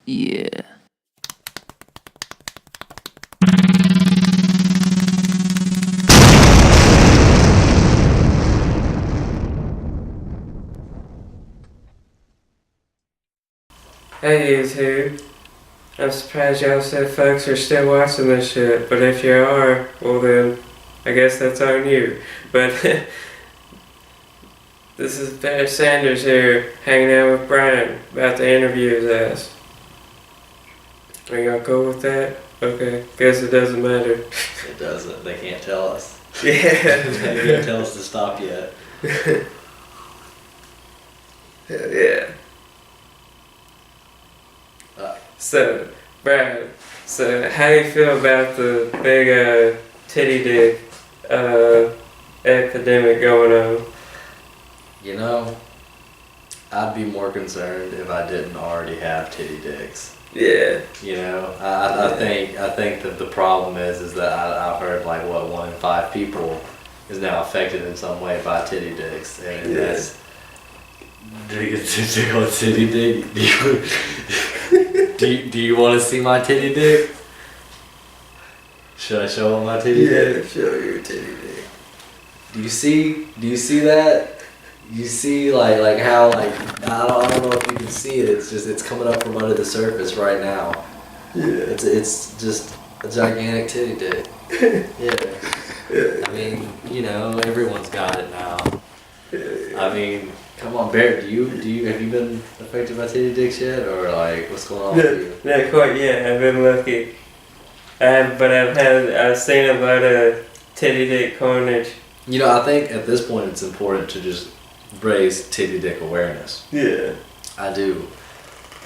Yeah. Hey YouTube, I'm surprised y'all said folks are still watching this shit, but if you are, well then, I guess that's on you. But this is Barret Sanders here, hanging out with Bryan, about to interview his ass. Are y'all cool with that? Okay, guess it doesn't matter. It doesn't. They can't tell us. Yeah. They can't tell us to stop yet. Hell yeah. So, Bryan, how do you feel about the big titty dick epidemic going on? You know, I'd be more concerned if I didn't already have titty dicks. Yeah. You know, I think that the problem is that I've heard like 1 in 5 people is now affected in some way by titty dicks, and that's do you tickle a titty dick? Do you want to see my titty dick? Should I show them my titty dick? Yeah, show your titty dick. Do you see that? You see like how I don't know if you can see it. It's coming up from under the surface right now. Yeah. It's just a gigantic titty dick. Yeah. I mean, you know, everyone's got it now. Yeah. I mean, come on, Barret. Have you been affected by titty dicks yet, or like what's going on with you? Not quite yet. I've been lucky. I've seen a lot of titty dick carnage. You know, I think at this point it's important to just raise titty dick awareness. Yeah. I do.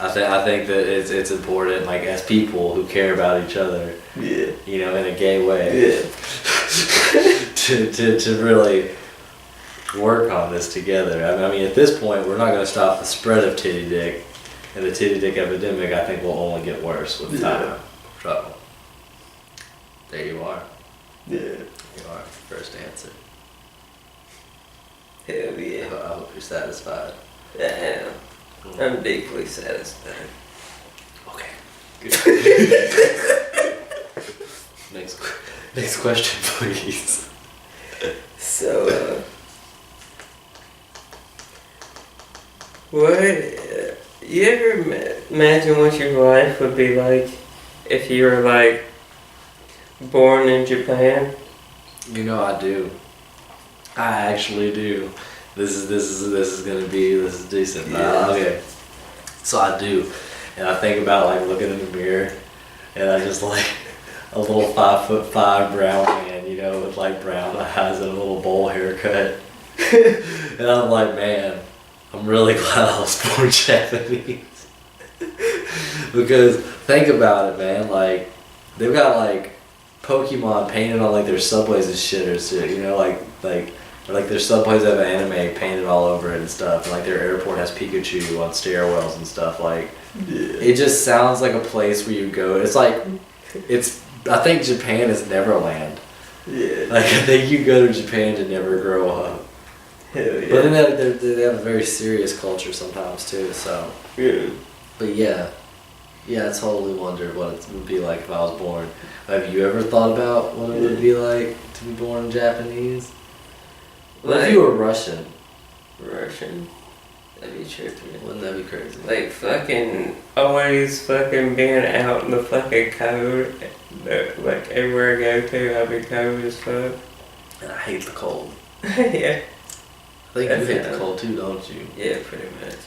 I think that it's important, like as people who care about each other. Yeah. You know, in a gay way. Yeah. to really work on this together. I mean, at this point, we're not going to stop the spread of titty dick, and the titty dick epidemic, I think, will only get worse with time. So, there you are. Yeah. You are. First answer. Hell yeah. I hope you're satisfied. I am. I'm deeply satisfied. Okay. Good. Next question, please. So, what, you ever imagine what your life would be like if you were like born in Japan? You know I do. I actually do. This is decent. Okay. So I do, and I think about like looking in the mirror, and I just like a little 5'5" brown man, you know, with like brown eyes and a little bowl haircut, and I'm like, man, I'm really glad I was born Japanese, because think about it, man. Like they've got like Pokemon painted on like their subways and shit or shit, you know, like their subways have anime painted all over it and stuff, and like their airport has Pikachu on stairwells and stuff. Like, it just sounds like a place where you go. It's like, I think Japan is Neverland. Yeah. Like, I think you go to Japan to never grow up. Hell yeah. But then they have a very serious culture sometimes too. So. Yeah. But yeah, I totally wondered what it would be like if I was born. Have you ever thought about what it would be like to be born Japanese? What if you were Russian? Russian? That'd be trippy. Wouldn't that be crazy? Like fucking always fucking being out in the fucking cold. Like everywhere I go to, I'll be cold as fuck. And I hate the cold. Yeah. I think you hate the cold too, don't you? Yeah, pretty much.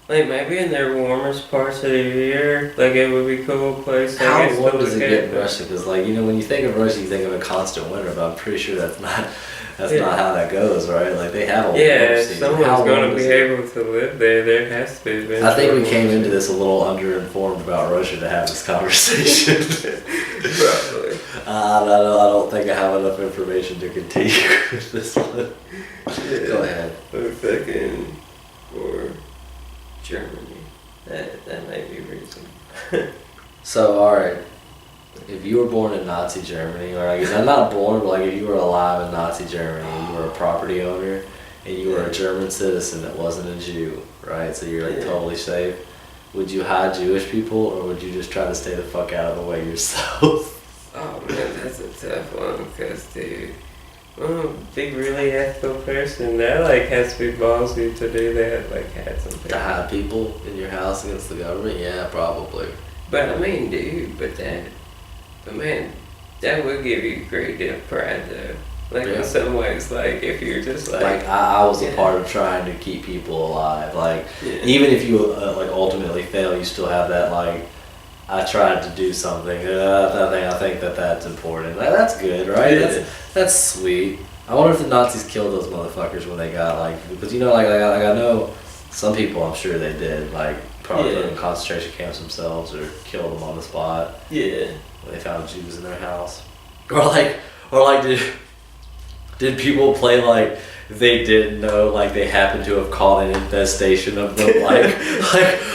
Like maybe in their warmest parts of the year, like it would be a cool place. How warm does it get in Russia? Because like, you know, when you think of Russia, you think of a constant winter, but I'm pretty sure that's not how that goes, right? Like they have a warm season. Someone's gonna be able to live there. There has to be. I think we came into this a little underinformed about Russia to have this conversation. Probably. I don't think I have enough information to continue with this one. Yeah. Go ahead. Or Germany. That might be reason. So, alright. If you were born in Nazi Germany, or I guess I'm not born, but like if you were alive in Nazi Germany, and you were a property owner, and you were a German citizen that wasn't a Jew, right? So you're like totally safe. would you hide Jewish people, or would you just try to stay the fuck out of the way yourself? Oh man, that's a tough one, because dude, I'm a big really ethical person. That like has to be ballsy to do that, like had something. To hide people in your house against the government? Yeah, probably. But I mean, dude, but man, that would give you a great deal of pride though. Like in some ways, like if you're just like I was a part of trying to keep people alive. Like even if you like ultimately fail, you still have that like I tried to do something. I think that's important. Like, that's good, right? Yeah. That's sweet. I wonder if the Nazis killed those motherfuckers when they got like because you know like I know some people I'm sure they did like probably put them in concentration camps themselves or killed them on the spot. Yeah. When they found Jews in their house. Or like did people play like they didn't know, like they happened to have caught an infestation of them, like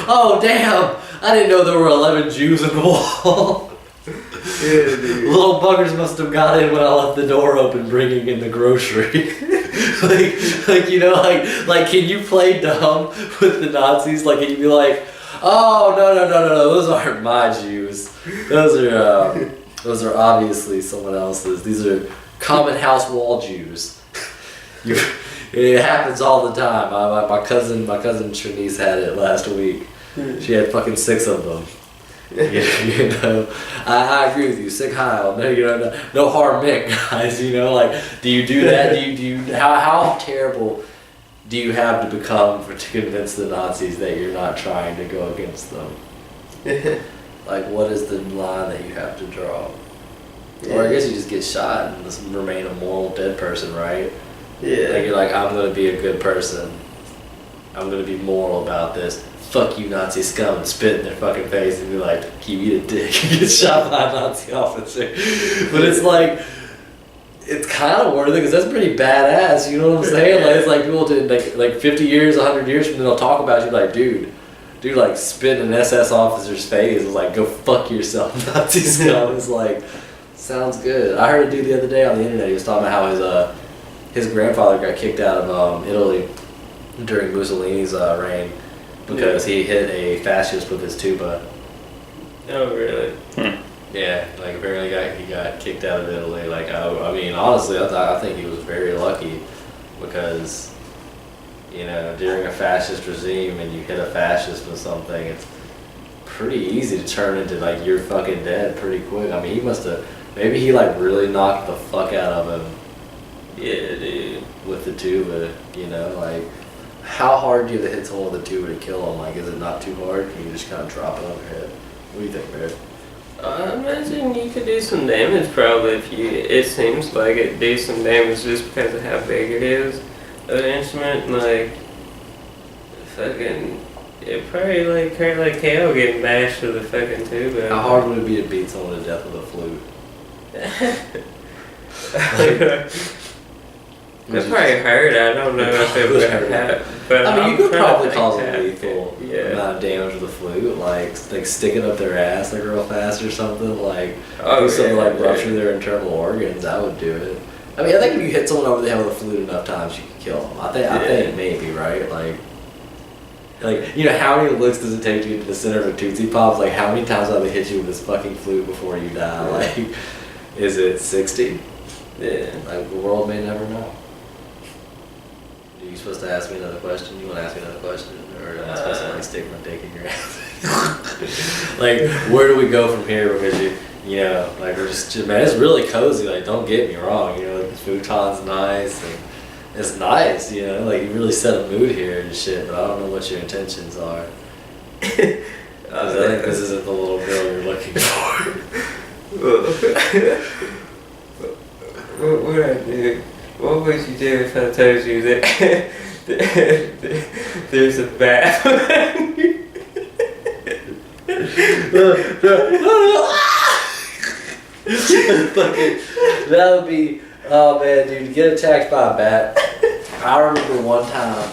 oh damn, I didn't know there were 11 Jews in the wall. Yeah, dude. Little buggers must have got in when I left the door open, bringing in the grocery. like you know, like can you play dumb with the Nazis? Like can you be like, oh no, those aren't my Jews. Those are obviously someone else's. These are common house wall Jews. It happens all the time. My cousin Trinice had it last week. She had fucking 6 of them. You know, I agree with you. Sick Heil. No, you know, no harm meant, guys. You know, like, do you do that? Do you how terrible do you have to become to convince the Nazis that you're not trying to go against them? Like, what is the line that you have to draw? Or I guess you just get shot and just remain a moral dead person, right? Yeah. Like you're like, I'm gonna be a good person. I'm gonna be moral about this. Fuck you, Nazi scum, and spit in their fucking face and be like, you eat a dick and get shot by a Nazi officer. But it's like, it's kind of worth it because that's pretty badass. You know what I'm saying? Like it's like people did like 50 years, 100 years from now, they'll talk about you like, dude, like spit in an SS officer's face. It's like, go fuck yourself, Nazi scum. It's like, sounds good. I heard a dude the other day on the internet. He was talking about how his grandfather got kicked out of Italy during Mussolini's reign because he hit a fascist with his tuba. Oh really? Yeah, like apparently he got kicked out of Italy. Like I mean, honestly, I think he was very lucky because you know during a fascist regime and you hit a fascist with something, it's pretty easy to turn into like you're fucking dead pretty quick. I mean, he must have. Maybe he like really knocked the fuck out of him. Yeah, dude. With the tuba, you know, like how hard do you have to hit someone with a tuba to kill him? Like, is it not too hard? Can you just kind of drop it on your head? What do you think, Barret? I imagine you could do some damage probably if you. It seems like it do some damage just because of how big it is of an instrument. Like fucking, it probably like hurt like hell getting bashed with a fucking tuba. How hard would it be to beat someone to death with a flute? That probably hurt. I don't know if it would hurt. But I mean, you could probably cause a that. lethal amount of damage with a flute, like stick it up their ass like real fast or something, like do something like rupture their internal organs. I would do it. I mean, I think if you hit someone over the head with a flute enough times, you can kill them. I think maybe, right? Like, you know, how many licks does it take to get to the center of a Tootsie Pop? Like, how many times have they hit you with this fucking flute before you die? Like, is it 60? Yeah. Like, the world may never know. Are you supposed to ask me another question? You want to ask me another question? Or am I supposed to, like, stick my dick in your ass? Like, where do we go from here? Because you know, like, we're just, man, it's really cozy. Like, don't get me wrong. You know, like, the futon's nice and it's nice, you know, like you really set a mood here and shit, but I don't know what your intentions are. I think this isn't the little girl you're looking for. What would I do? What would you do if I told you that there's a bat? That would be, oh man, dude, to get attacked by a bat. I remember one time,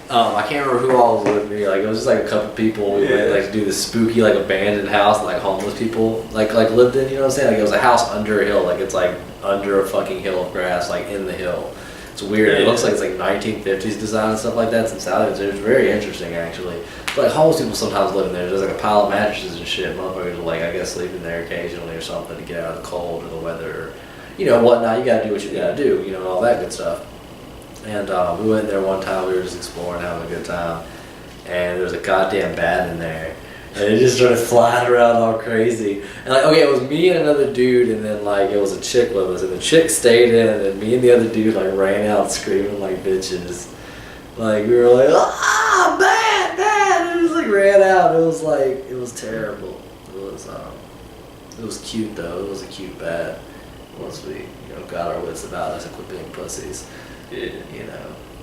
I can't remember who all was with me. Like it was just like a couple people. We went like to do this spooky like abandoned house that, like homeless people like lived in. You know what I'm saying? Like it was a house under a hill. Like it's like under a fucking hill of grass, like in the hill. It's weird. It looks like it's like 1950s design and stuff like that. Some Italians. It's very interesting actually. But like homeless people sometimes live in there. There's like a pile of mattresses and shit. Motherfuckers will like I guess sleep in there occasionally or something to get out of the cold or the weather or whatnot. You gotta do what you gotta do, and all that good stuff. And we went there one time. We were just exploring, having a good time, and there was a goddamn bat in there. And it just started flying around all crazy. And like, okay, it was me and another dude, and then like it was a chick with us, and the chick stayed in, and me and the other dude like ran out screaming like bitches. Like we were like, ah, bat, and it just like ran out. It was terrible. It was cute though. It was a cute bat. Once we got our wits about us and quit being pussies. Yeah.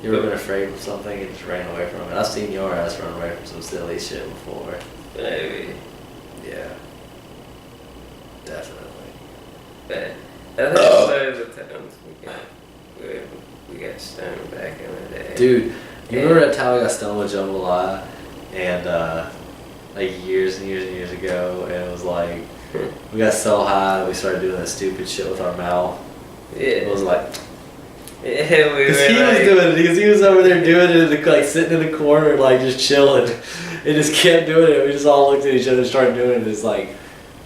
You ever been afraid of something and just ran away from it? I've seen your ass run away from some silly shit before. Maybe. Yeah. Definitely. But I think those are the times we got stoned back in the day. Dude, you remember that time we got stoned with jambalaya? And like years and years and years ago, and it was like we got so high that we started doing that stupid shit with our mouth. Yeah. It was like Because was doing it, because he was over there doing it, like sitting in the corner, like just chilling, and just kept doing it. We just all looked at each other and started doing it. And just like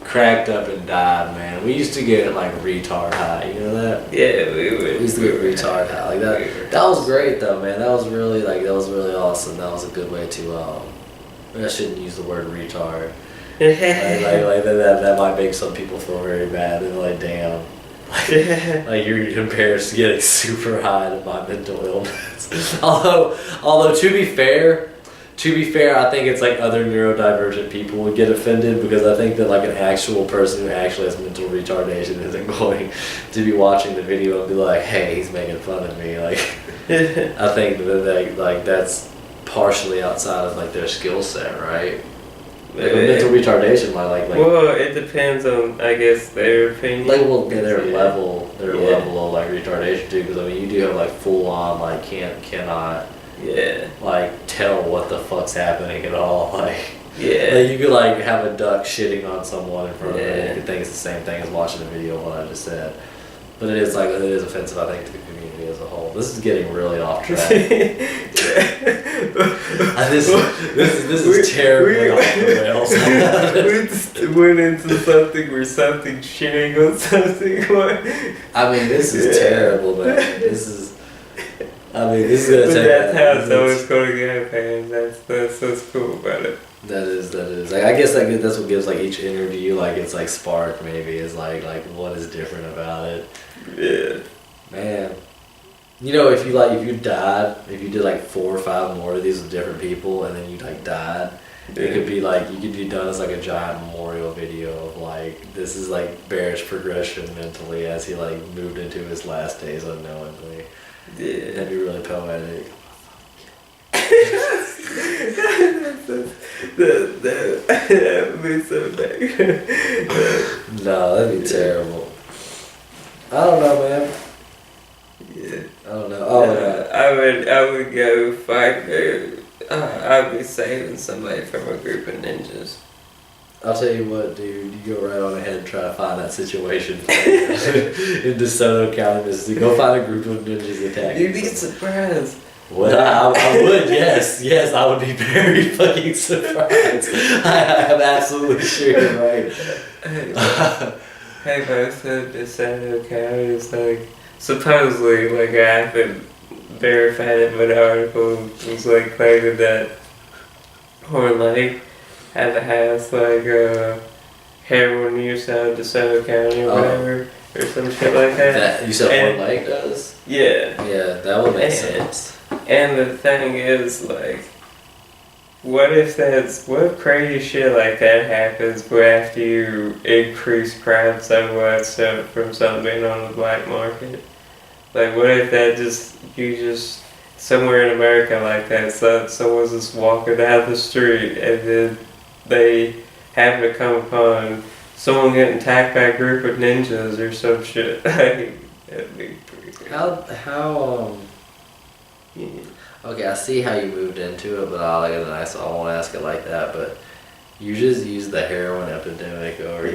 cracked up and died, man. We used to get like retard high, you know that? Yeah, we used to get retard high, like that. That was great though, man. That was really awesome. That was a good way to. I shouldn't use the word retard. like that might make some people feel very bad. They're like, damn. Like you're embarrassed getting super high to my mental illness. although to be fair, I think it's like other neurodivergent people would get offended, because I think that like an actual person who actually has mental retardation isn't going to be watching the video and be like, hey, he's making fun of me. Like, I think that like that's partially outside of like their skill set, right? Like mental retardation might like well, it depends on, I guess, their opinion. Like, well, their level of like retardation too, because I mean, you do have like full on like cannot like tell what the fuck's happening at all. Like you could like have a duck shitting on someone in front of you, and you could think it's the same thing as watching a video of what I just said. But it is offensive, I think, to the community as a whole. This is getting really off track. This is terribly off the rails. We just went into something where something shitting on something. I mean, this is terrible, man. This is gonna take. That's how it's always going to go, man. That's what's cool about it. That is. Like, I guess that's what gives like each interview like its like spark. Maybe is like what is different about it. Yeah. Man. If you did like 4 or 5 more of these with different people, and then you like died, it could be like, you could be done as like a giant memorial video of like, this is like Barret's progression mentally as he like moved into his last days unknowingly. Yeah. That'd be really poetic. That would be so bad. No, that'd be terrible. I don't know, man. Yeah. I don't know. Oh, I would go fight. I'd be saving somebody from a group of ninjas. I'll tell you what, dude. You go right on ahead and try to find that situation in DeSoto County, Mississippi. Go find a group of ninjas attacking. You'd be surprised. Well, I would, yes, I would be very fucking surprised. I am absolutely sure you're right. Hey, most of DeSoto County is like, supposedly, like, I haven't verified it, but the article was like claiming that Horn Lake had a house like heroin use out of DeSoto County or whatever, or some shit like that. You said Horn Lake does? Yeah. Yeah, that would make sense. And the thing is, like, what if crazy shit like that happens after you increase crime somewhat from something being on the black market? Like, what if you just somewhere in America like that, so someone's just walking down the street and then they happen to come upon someone getting attacked by a group of ninjas or some shit? That'd be pretty good. How Okay, I see how you moved into it, but I won't ask it like that. But You just use the heroin epidemic, or you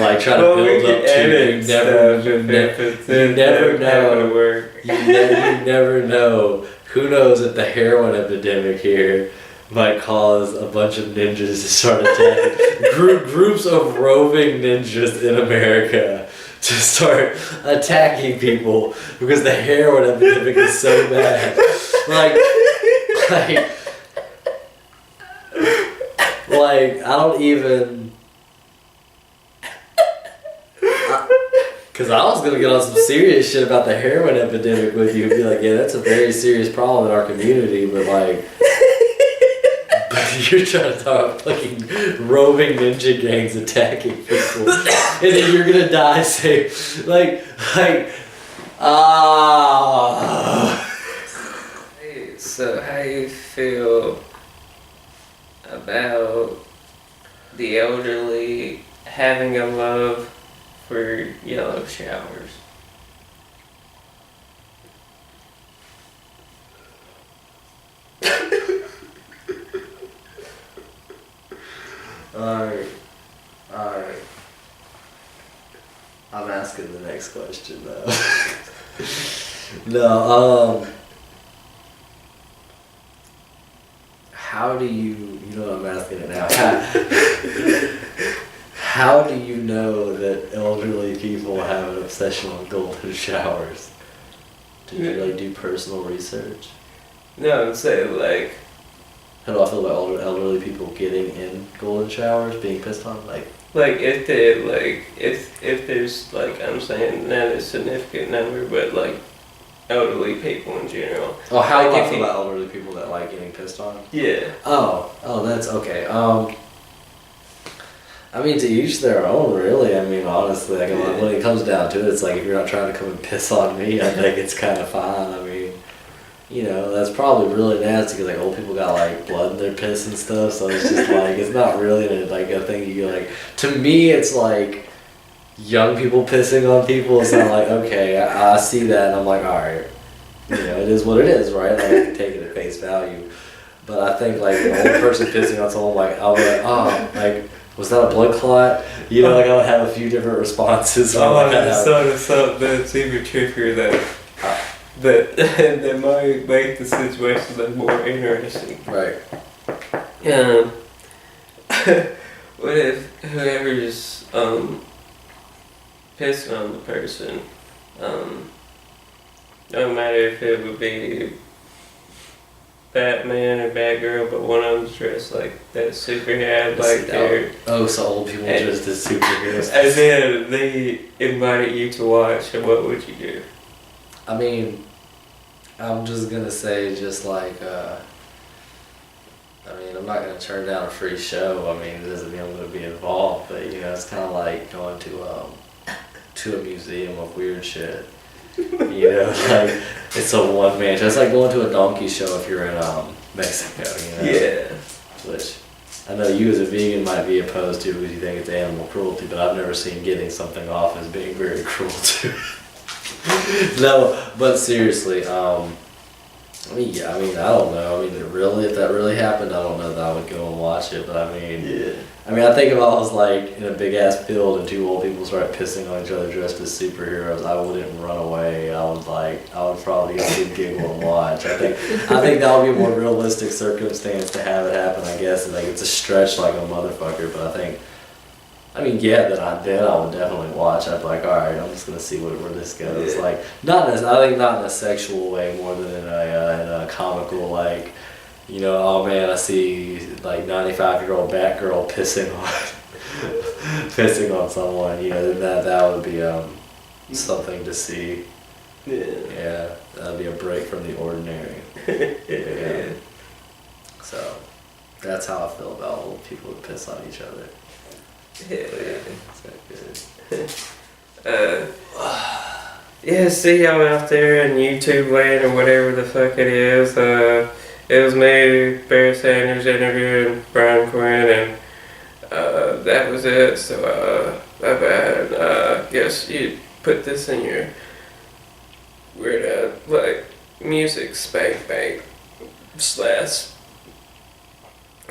like try to Well, we build can up to. edit You stuff never, if it's you in never there, having to know. work. You never know. Who knows if the heroin epidemic here might cause a bunch of ninjas to start attacking groups of roving ninjas in America to start attacking people because the heroin epidemic is so bad. Like I don't even. Because I was going to get on some serious shit about the heroin epidemic with you and be like, yeah, that's a very serious problem in our community, but like. But you're trying to talk about fucking roving ninja gangs attacking people. And then you're going to die safe. Hey, so how you feel about the elderly having a love for yellow showers? Alright. I'm asking the next question though. No, how do you know what I'm asking it now. How do you know that elderly people have an obsession with golden showers? Did you like do personal research? No, I'm saying like, How do I feel about elderly people getting in golden showers, being pissed on? Like if they if there's like, I'm saying not a significant number, but like elderly people in general. oh, how Like do I if feel you- about elderly people that like getting pissed on? Yeah. Oh, that's okay. I mean, to each their own, really. I mean, honestly, like, when it comes down to it, it's like if you're not trying to come and piss on me, I think it's kind of fine. I mean, you know, that's probably really nasty because like old people got like blood in their piss and stuff, so it's just like it's not really a thing you get like. To me, it's like young people pissing on people. It's not like okay, I see that and I'm like, all right, you know, it is what it is, right? Like I can take it at face value. But I think like an old person pissing on someone, like I'll be like, oh, like. Was that a blood clot? You know, like I would have a few different responses. That's something that's even trickier that might make the situation look more interesting. Right. What if whoever's pissing on the person, no matter if it would be Batman or Batgirl, but one of them's dressed like that superhero, like they're. Oh, so old people dressed as superheroes. And then they invited you to watch, and what would you do? I mean, I'm just gonna say, just like, I mean, I'm not gonna turn down a free show. I mean, it doesn't mean I'm gonna be involved, but you know, it's kind of like going to a museum of weird shit. You know, like it's a one-man show. It's like going to a donkey show if you're in Mexico. You know. Yeah. Which I know you as a vegan might be opposed to because you think it's animal cruelty, but I've never seen getting something off as being very cruel to. No, but seriously, I mean, yeah, I mean, I don't know. I mean, if that really happened, I don't know that I would go and watch it. But I mean, Yeah. I mean, I think if I was like in a big ass field and two old people started pissing on each other dressed as superheroes, I wouldn't run away. I would probably just giggle and watch. I think that would be a more realistic circumstance to have it happen. I guess and like it's a stretch like a motherfucker, but I mean, yeah, then I would definitely watch. I'd be like, all right, I'm just gonna see where this goes. Yeah. Like, I think not in a sexual way, more than in a comical, like, you know, oh man, I see like 95-year-old Batgirl pissing on someone. You know, then that would be something to see. Yeah, that'd be a break from the ordinary. Yeah. So that's how I feel about old people who piss on each other. Is that good? Yeah, see y'all out there in YouTube land or whatever the fuck it is. It was me, Barret Sanders, interviewing Bryan and that was it. So my bad. Guess you put this in your weird like music spank bank /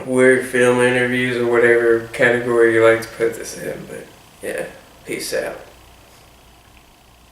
weird film interviews or whatever category you like to put this in. But yeah, peace out.